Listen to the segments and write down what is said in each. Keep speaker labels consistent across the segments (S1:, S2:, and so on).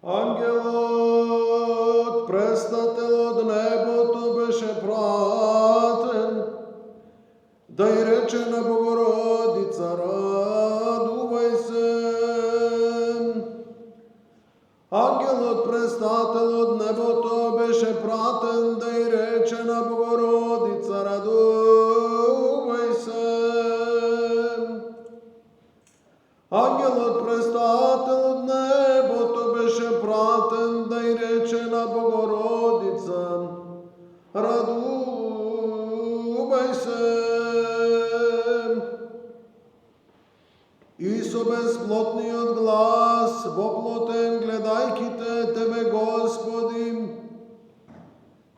S1: Ангелот, престател од небото, беше пратен, да и рече на Богородица, радувај се. Ангелот, престател од небото, беше пратен, да и рече на Богородица, радувај се. Ангелот, престател од небото, беше пратен, да и рече на Богородица, радувај се. И со безплотниот глас, воплотен, гледајки Тебе, Господи,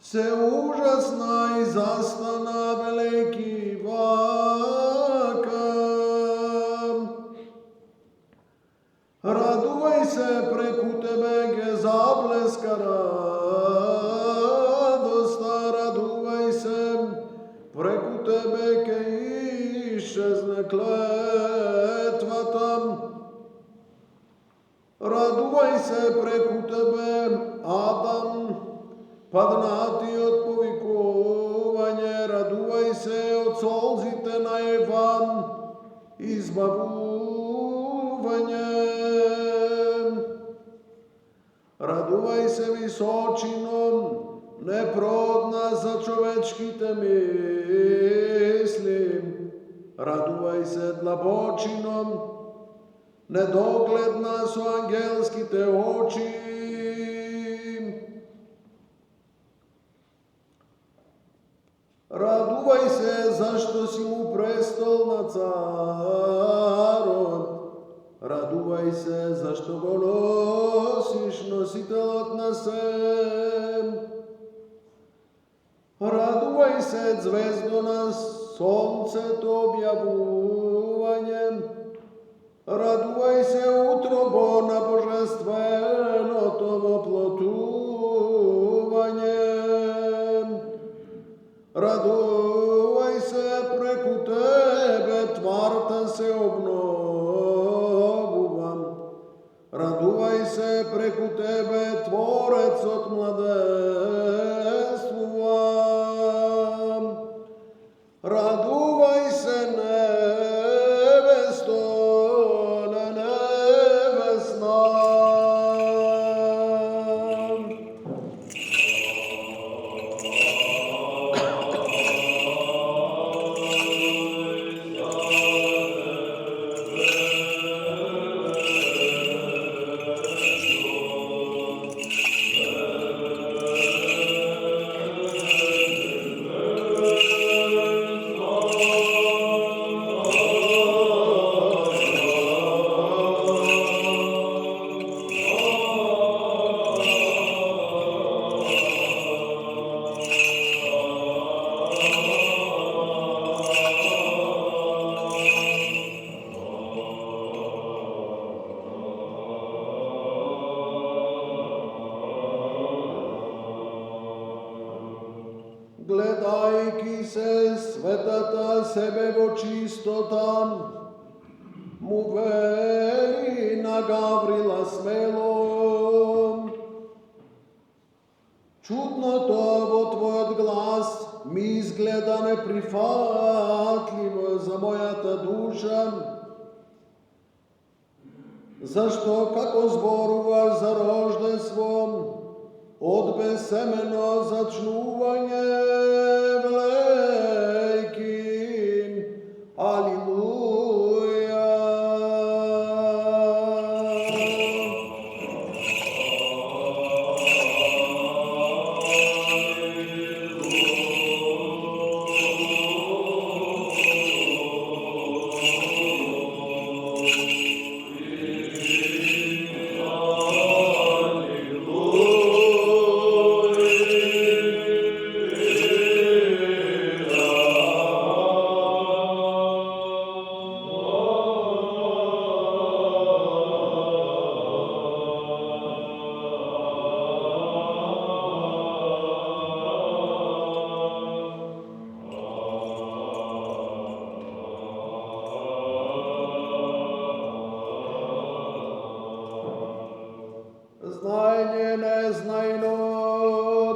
S1: се ужасна и застана, велејки вака. Радувај се, преку Тебе ге заблеска радоста, радувај се, преку Тебе ке исчезне клетвата. Радувај се, преку Тебе, Адам, паднати од повикување, радувај се од солзите на Ева, избавување. Радувај се, височино, непродна за човечките мисли, радувај се, длабочино, недогледна со ангелските очи. Радувај се, зашто си му престол на царот. Радувај се, зашто го носиш, носителот на се. Радувај се, звездо на сонцето, објавување. Радувај се, утробо на божественото воплотување. Радувај се, преку Тебе тварта се обновува. Радувај се, преку Тебе Творецот младенствува. Радувај се, невесто на невесна. Гледајки се светата себе во чистота, му вели на Гаврила смело. Чудното во Твојот глас ми изгледа неприфатливо за мојата душа, зашто како зборуваш за рожденство, од безсемено зачнување, велејки, алилуја. знаење незнайно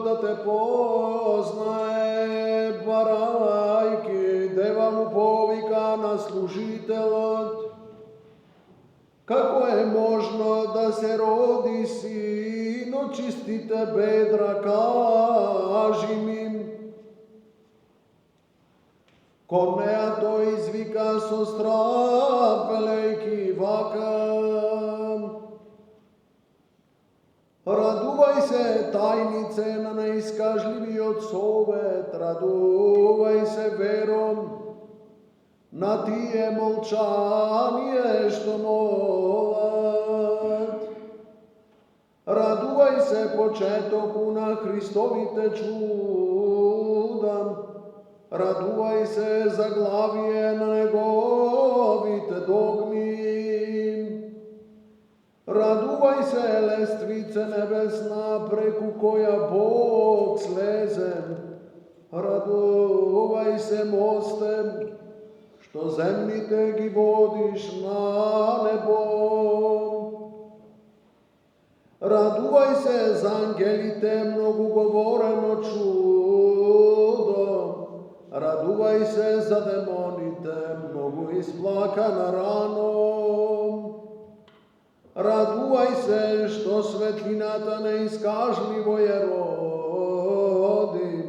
S1: да те познае, барајки дева му повика на служителот. Како е можно да се роди син од чистите бедра, кажи ми. Кон неа тој извика со страв, велејки вака: радувај се, тајнице на неискажливиот совет, радувај се, вером, на тие молчание што молат. Радувај се, почетоку на Христовите чуда, радувај се, заглавие на неговите догми. Радувај се, лествице небесна, преку која Бог слезе. Радувај се, мосте, што земните ги водиш на небо. Радувај се за ангелите, многу говорено чудо. Радувај се за демоните, многу исплакана рано. Радувај се што светлината неискажливо ја роди.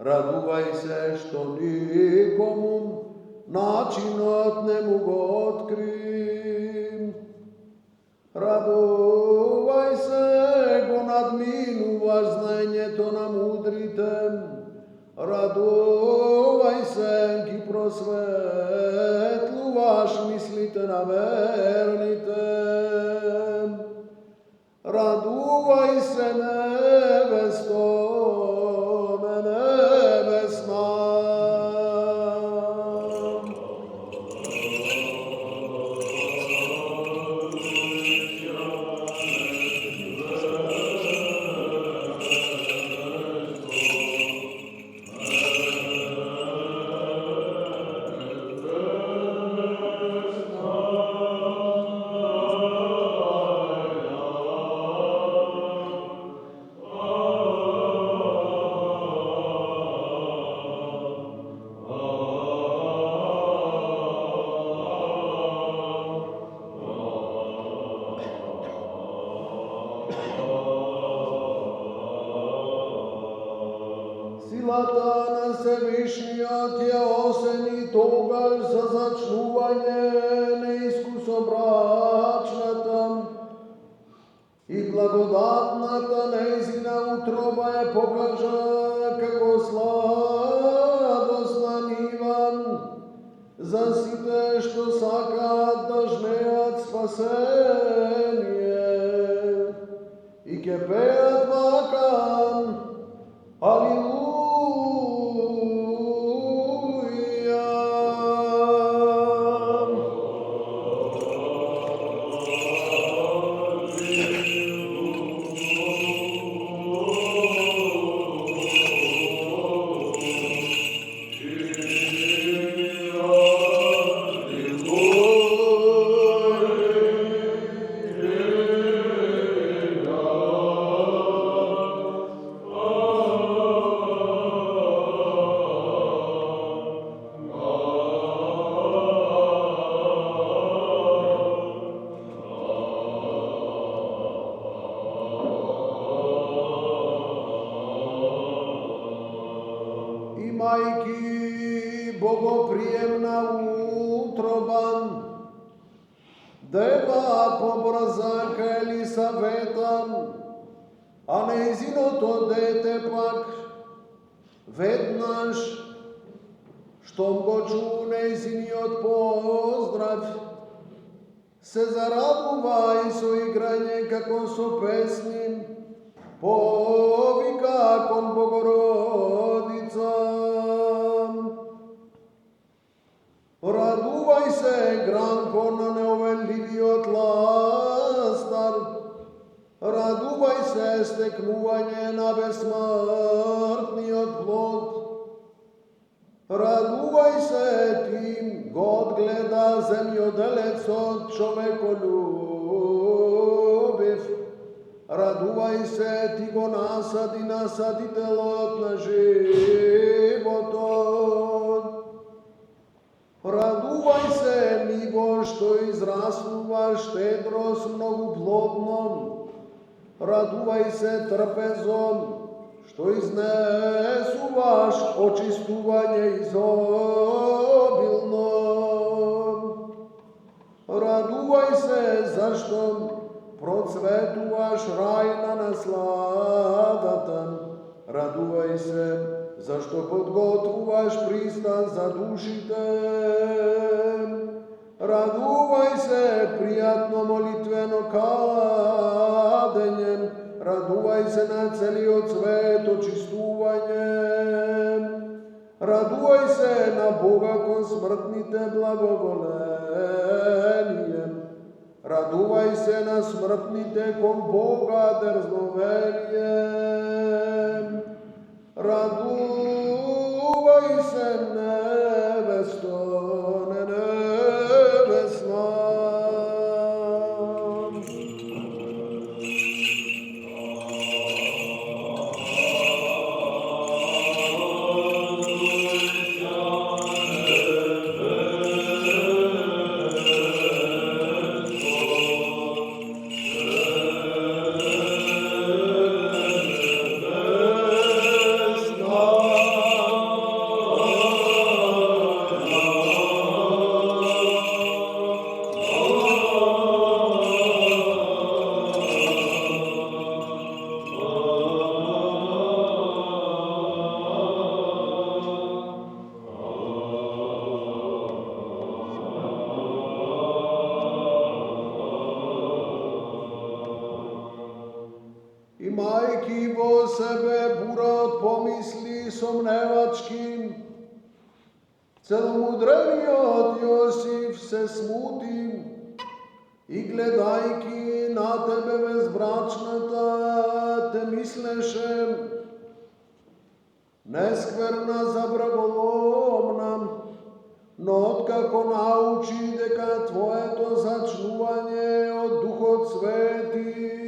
S1: Радувај се што никому начинот не му го откри. Радувај се, го надминуваш знаењето на мудрите. Радувај се, ги просветлуваш мислите на верните. Радувај се, невесто, небесна. Силата на Всевишниот ја осени тогаш за зачнување неискусобрачната и благодатната нејзина утроба е покажа како сладоснан иван за сите што сакаат да жнеат спасение и ке пеат вака: Алилуја. Мајки богоприемна утроба, дева побрзака Елисавета, а нејзиното дете пак веднаш штом го чу нејзиниот поздрав, се зарадува и со играње како со песни, повика кон Богородица. Радувај се, гранко на неувелливиот ластар, радувај се, стекнување на бесмртниот плод. Радувај се, ти го одгледа земјоделецот човеколюбив, Радувај се, ти го насади насадителот на животот. Радувај се, ниво што израснува штедрост многу плодно. Радувај се, трпезон, што изнесуваш очистување изобилно. Радувај се, зашто процветуваш рајна насладата. Радувај се, зашто подготвуваш пристан за душите. Радувај се, пријатно молитвено кадење. Радувај се на целиот свет очистување. Радувај се на Бога кон смртните благоволение. Радувај се на смртните кон Бога дрзновение. Радувај се, невесто, невесна. Имајќи во себе бура од помисли сомневачки, целомудрениот Јосиф се смути и гледајќи на тебе безбрачната, те мислеше нескверна, забраголомна, но откако научи дека твоето зачнување од Духот Свети